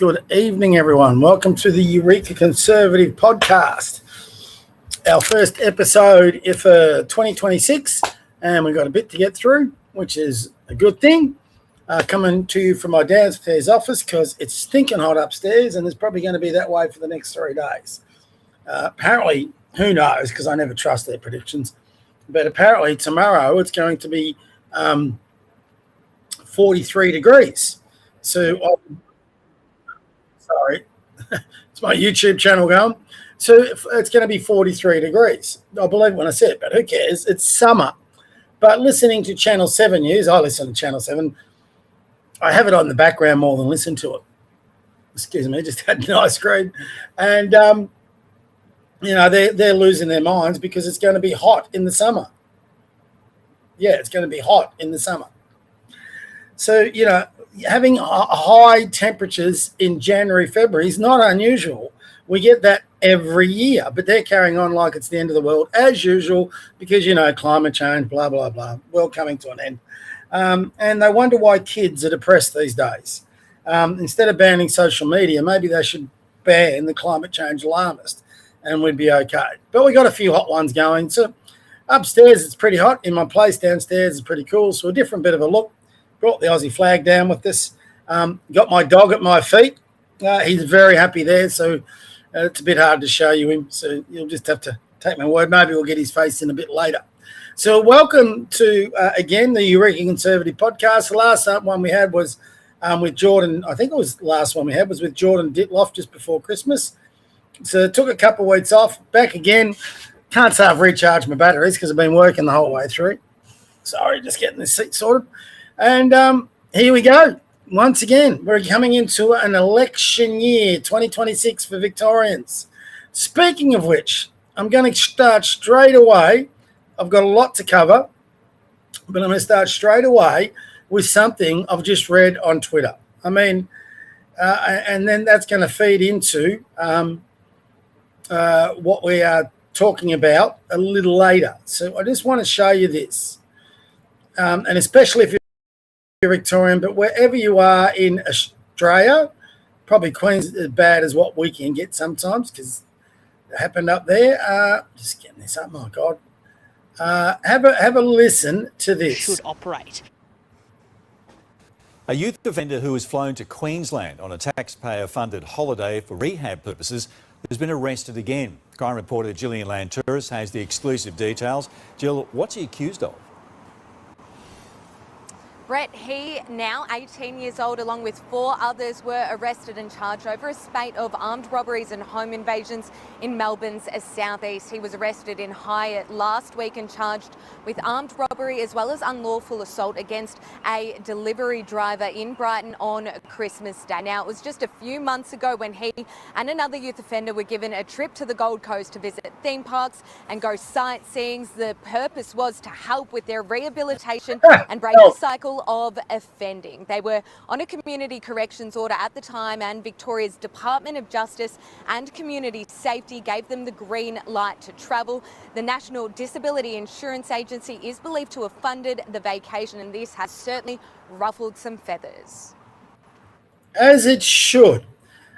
Good evening, everyone. Welcome to the Eureka Conservative Podcast. Our first episode for 2026, and we've got a bit to get through, which is a good thing. Coming to you from my downstairs office because it's stinking hot upstairs, and it's probably going to be that way for the next 3 days. Apparently, who knows, because I never trust their predictions, but apparently tomorrow it's going to be 43 degrees. So, sorry, it's my YouTube channel going. So it's going to be 43 degrees. I believe when I said it, but who cares? It's summer. But listening to Channel 7 news, I listen to Channel 7. I have it on the background more than listen to it. Excuse me, just had an ice cream. And, they're losing their minds because it's going to be hot in the summer. Yeah, it's going to be hot in the summer. So, having high temperatures in January, February is not unusual. We get that every year, but they're carrying on like it's the end of the world as usual because, climate change, blah, blah, blah, world coming to an end. And they wonder why kids are depressed these days. Instead of banning social media, maybe they should ban the climate change alarmist and we'd be okay. But we got a few hot ones going. So upstairs, it's pretty hot. In my place downstairs, it's pretty cool. So a different bit of a look. Brought the Aussie flag down with this. Got my dog at my feet. He's very happy there. So it's a bit hard to show you him. So you'll just have to take my word. Maybe we'll get his face in a bit later. So welcome to, again, the Eureka Conservative Podcast. The last one we had was with Jordan. I think it was the last one we had was with Jordan Ditloff just before Christmas. So took a couple of weeks off. Back again. Can't say I've recharged my batteries because I've been working the whole way through. Sorry, just getting this seat sorted. And here we go. Once again, we're coming into an election year, 2026 for Victorians. Speaking of which, I'm going to start straight away. I've got a lot to cover, but I'm going to start straight away with something I've just read on Twitter. And then that's going to feed into what we are talking about a little later. So I just want to show you this. And especially if you're Victorian, but wherever you are in Australia, probably Queensland as bad as what we can get sometimes because it happened up there. Just getting this up, my God. Have a listen to this. Should operate. A youth offender who was flown to Queensland on a taxpayer-funded holiday for rehab purposes has been arrested again. Crime reporter Gillian Lantouris has the exclusive details. Jill, what's he accused of? Brett, he, now 18 years old, along with 4 others, were arrested and charged over a spate of armed robberies and home invasions in Melbourne's southeast. He was arrested in Hyatt last week and charged with armed robbery as well as unlawful assault against a delivery driver in Brighton on Christmas Day. Now, it was just a few months ago when he and another youth offender were given a trip to the Gold Coast to visit theme parks and go sightseeing. The purpose was to help with their rehabilitation and break the cycle of offending. They were on a community corrections order at the time, and Victoria's Department of Justice and Community Safety gave them the green light to travel. The National Disability Insurance Agency is believed to have funded the vacation, and this has certainly ruffled some feathers. As it should.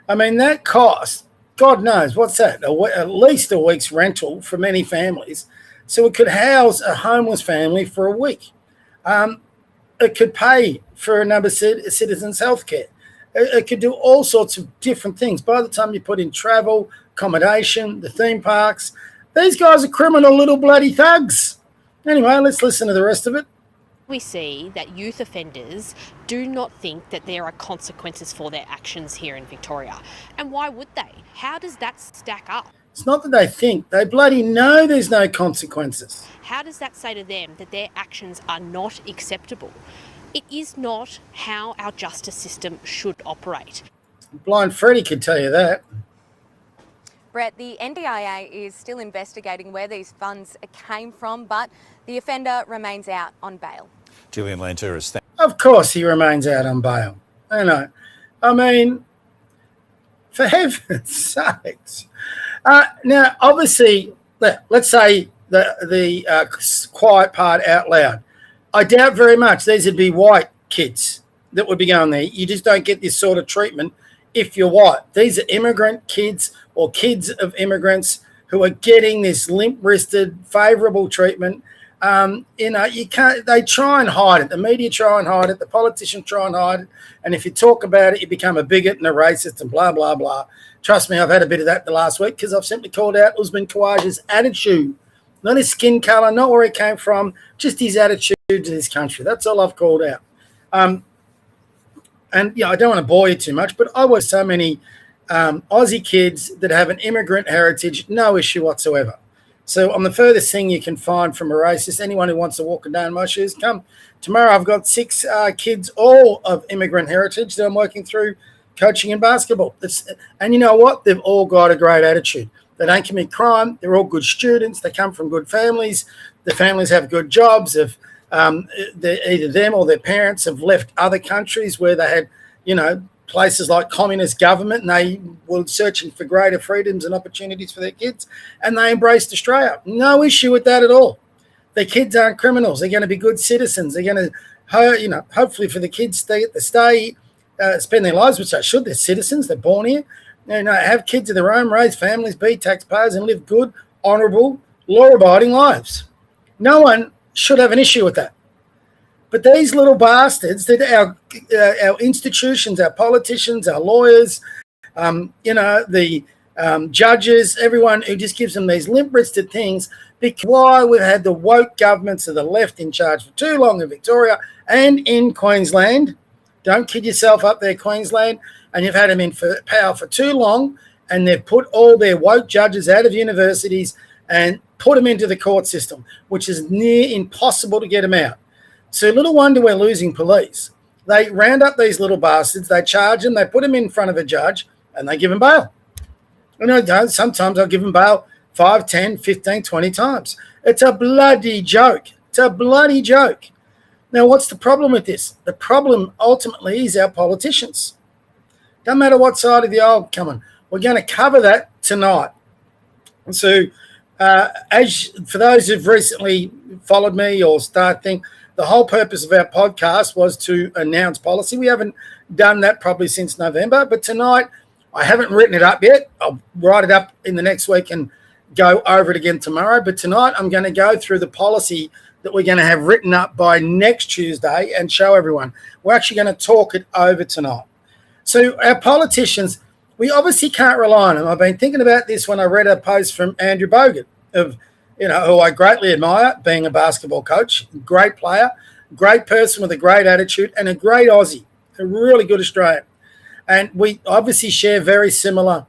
I mean, that cost, God knows, what's that? At least a week's rental for many families. So it could house a homeless family for a week. It could pay for a number of citizens' healthcare. It could do all sorts of different things. By the time you put in travel, accommodation, the theme parks, these guys are criminal little bloody thugs. Anyway, let's listen to the rest of it. We see that youth offenders do not think that there are consequences for their actions here in Victoria. And why would they? How does that stack up? It's not that they think. They bloody know there's no consequences. How does that say to them that their actions are not acceptable? It is not how our justice system should operate. Blind Freddie could tell you that. Brett, the NDIA is still investigating where these funds came from, but the offender remains out on bail. Gillian Lantouris. Of course he remains out on bail. I know. I mean, for heaven's sakes. Now, obviously, let's say the quiet part out loud. I doubt very much these would be white kids that would be going there. You just don't get this sort of treatment if you're white. These are immigrant kids or kids of immigrants who are getting this limp-wristed, favourable treatment. You can't. They try and hide it. The media try and hide it. The politicians try and hide it. And if you talk about it, you become a bigot and a racist and blah, blah, blah. Trust me, I've had a bit of that the last week because I've simply called out Usman Khawaja's attitude, not his skin colour, not where he came from, just his attitude to this country. That's all I've called out. And I don't want to bore you too much, but I was so many Aussie kids that have an immigrant heritage, no issue whatsoever. So I'm the furthest thing you can find from a racist. Anyone who wants to walk down my shoes, come. Tomorrow I've got 6 kids, all of immigrant heritage, that I'm working through coaching in basketball. And you know what? They've all got a great attitude. They don't commit crime. They're all good students. They come from good families. The families have good jobs. If either them or their parents have left other countries where they had, places like communist government, and they were searching for greater freedoms and opportunities for their kids, and they embraced Australia. No issue with that at all. Their kids aren't criminals. They're going to be good citizens. They're going to, hopefully for the kids to stay, spend their lives, which they should. They're citizens. They're born here. Have kids of their own, raise families, be taxpayers, and live good, honourable, law-abiding lives. No one should have an issue with that. But these little bastards, that our institutions, our politicians, our lawyers, the judges, everyone who just gives them these limp-wristed things, because why we've had the woke governments of the left in charge for too long in Victoria and in Queensland. Don't kid yourself up there, Queensland. And you've had them in power for too long, and they've put all their woke judges out of universities and put them into the court system, which is near impossible to get them out. So little wonder we're losing police. They round up these little bastards, they charge them, they put them in front of a judge, and they give them bail. Sometimes I'll give them bail 5, 10, 15, 20 times. It's a bloody joke. It's a bloody joke. Now, what's the problem with this? The problem ultimately is our politicians. Don't matter what side of the aisle come on. We're going to cover that tonight. And so, for those who've recently followed me or started thinking, the whole purpose of our podcast was to announce policy. We haven't done that probably since November, but tonight I haven't written it up yet. I'll write it up in the next week and go over it again tomorrow. But tonight I'm going to go through the policy that we're going to have written up by next Tuesday and show everyone. We're actually going to talk it over tonight. So our politicians, we obviously can't rely on them. I've been thinking about this when I read a post from Andrew Bogut of, who I greatly admire, being a basketball coach, great player, great person with a great attitude, and a great Aussie, a really good Australian. And we obviously share very similar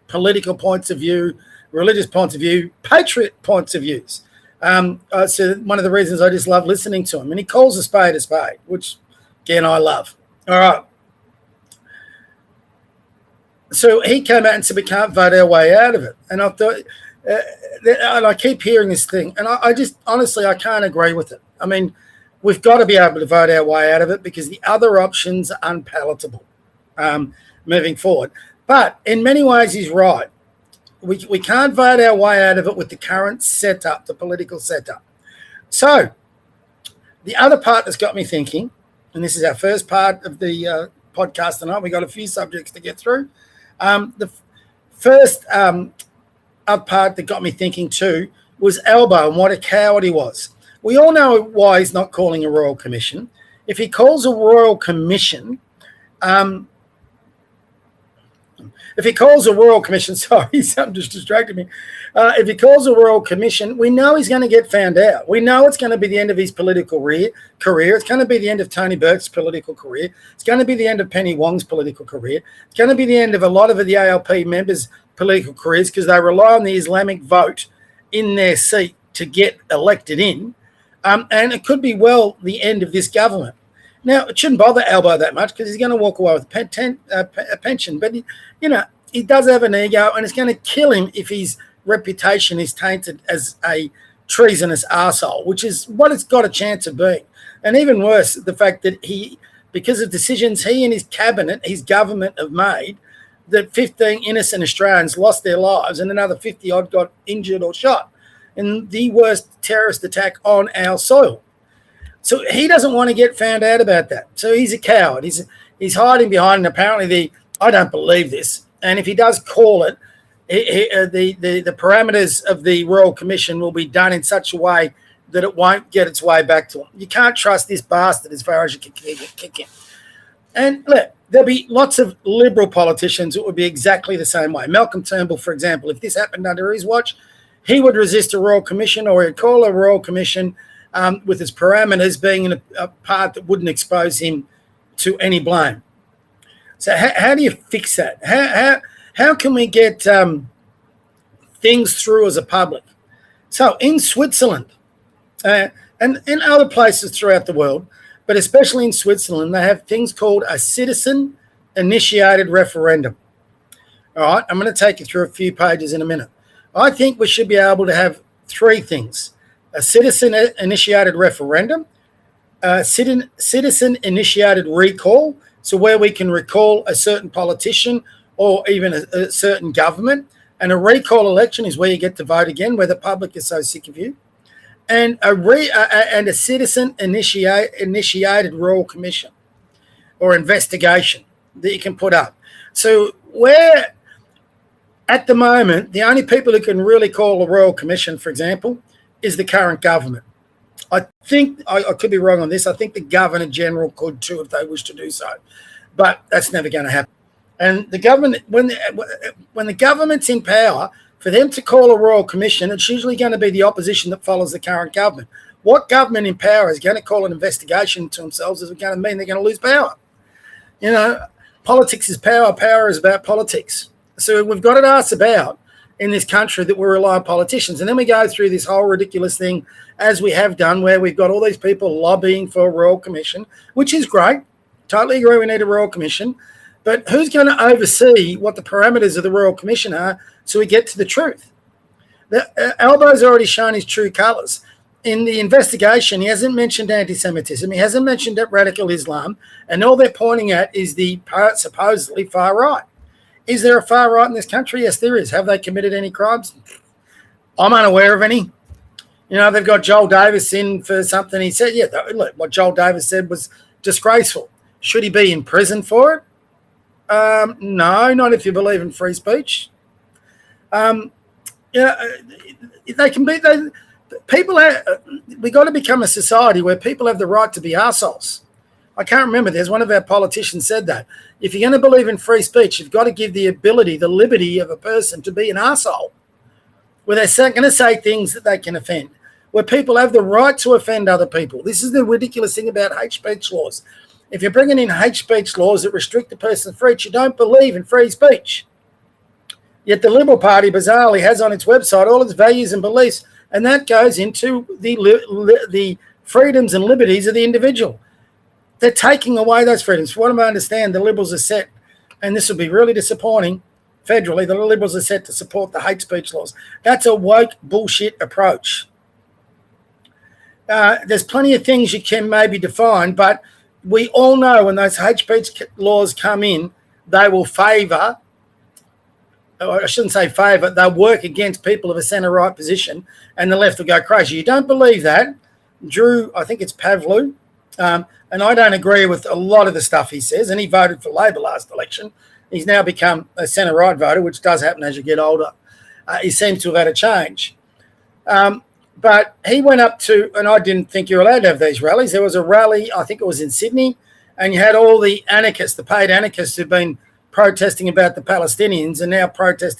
political points of view, religious points of view, patriot points of views. So one of the reasons I just love listening to him. And he calls a spade, which, again, I love. All right. So he came out and said we can't vote our way out of it. And I thought... and I keep hearing this thing, and I just, honestly, I can't agree with it. I mean, we've got to be able to vote our way out of it because the other options are unpalatable moving forward. But in many ways, he's right. We can't vote our way out of it with the current setup, the political setup. So the other part that's got me thinking, and this is our first part of the podcast tonight, we've got a few subjects to get through. The first... other part that got me thinking too was Albo and what a coward he was. We all know why he's not calling a royal commission. If he calls a royal commission, sorry, something just distracted me. If he calls a royal commission, we know he's going to get found out. We know it's going to be the end of his political career. It's going to be the end of Tony Burke's political career. It's going to be the end of Penny Wong's political career. It's going to be the end of a lot of the ALP members' political careers because they rely on the Islamic vote in their seat to get elected in. And it could be, the end of this government. Now, it shouldn't bother Albo that much because he's going to walk away with a pension. But, he does have an ego, and it's going to kill him if his reputation is tainted as a treasonous arsehole, which is what it's got a chance of being. And even worse, the fact that because of decisions he and his cabinet, his government have made, that 15 innocent Australians lost their lives and another 50-odd got injured or shot in the worst terrorist attack on our soil. So he doesn't want to get found out about that. So he's a coward. He's hiding behind, and apparently the I don't believe this. And if he does call it, the parameters of the Royal Commission will be done in such a way that it won't get its way back to him. You can't trust this bastard as far as you can kick him. And look, there'll be lots of Liberal politicians that would be exactly the same way. Malcolm Turnbull, for example, if this happened under his watch, he would resist a Royal Commission, or he'd call a Royal Commission with its parameters being in a part that wouldn't expose him to any blame. So how do you fix that? How can we get things through as a public? So in Switzerland and in other places throughout the world, but especially in Switzerland, they have things called a citizen-initiated referendum. All right, I'm going to take you through a few pages in a minute. I think we should be able to have three things: a citizen-initiated referendum, a citizen-initiated recall, so where we can recall a certain politician or even a certain government, and a recall election is where you get to vote again, where the public is so sick of you, and a citizen-initiated Royal Commission or investigation that you can put up. So where at the moment, the only people who can really call a Royal Commission, for example, is the current government. I think, I could be wrong on this, I think the Governor General could too if they wish to do so. But that's never going to happen. And the government, when the government's in power, for them to call a Royal Commission, it's usually going to be the opposition that follows the current government. What government in power is going to call an investigation to themselves is going to mean they're going to lose power. You know, politics is power. Power is about politics. So we've got to ask about in this country that we rely on politicians. And then we go through this whole ridiculous thing, as we have done, where we've got all these people lobbying for a Royal Commission, which is great. Totally agree we need a Royal Commission. But who's going to oversee what the parameters of the Royal Commission are so we get to the truth? Albo's already shown his true colours. In the investigation, he hasn't mentioned anti-Semitism. He hasn't mentioned radical Islam. And all they're pointing at is the supposedly far right. Is there a far right in this country? Yes, there is. Have they committed any crimes? I'm unaware of any. You know, they've got Joel Davis in for something. He said, yeah, look, what Joel Davis said was disgraceful. Should he be in prison for it? No, not if you believe in free speech. They can be. People. We got to become a society where people have the right to be arseholes. I can't remember. There's one of our politicians said that. If you're going to believe in free speech, you've got to give the ability, the liberty of a person to be an arsehole, where they're going to say things that they can offend, where people have the right to offend other people. This is the ridiculous thing about hate speech laws. If you're bringing in hate speech laws that restrict a person's freedom, you don't believe in free speech. Yet the Liberal Party, bizarrely, has on its website all its values and beliefs, and that goes into the freedoms and liberties of the individual. They're taking away those freedoms. From what I understand, the Liberals are set, and this will be really disappointing, federally, the Liberals are set to support the hate speech laws. That's a woke bullshit approach. There's plenty of things you can maybe define, but we all know when those hate speech laws come in, they will favour, or I shouldn't say favour, they'll work against people of a centre-right position, and the left will go crazy. You don't believe that? Drew, I think it's Pavlou, and I don't agree with a lot of the stuff he says, and he voted for Labor last election. He's now become a centre-right voter, which does happen as you get older. He seems to have had a change. But he went up to, and I didn't think you were allowed to have these rallies. There was a rally, I think it was in Sydney, and you had all the anarchists, the paid anarchists who've been protesting about the Palestinians and now protesting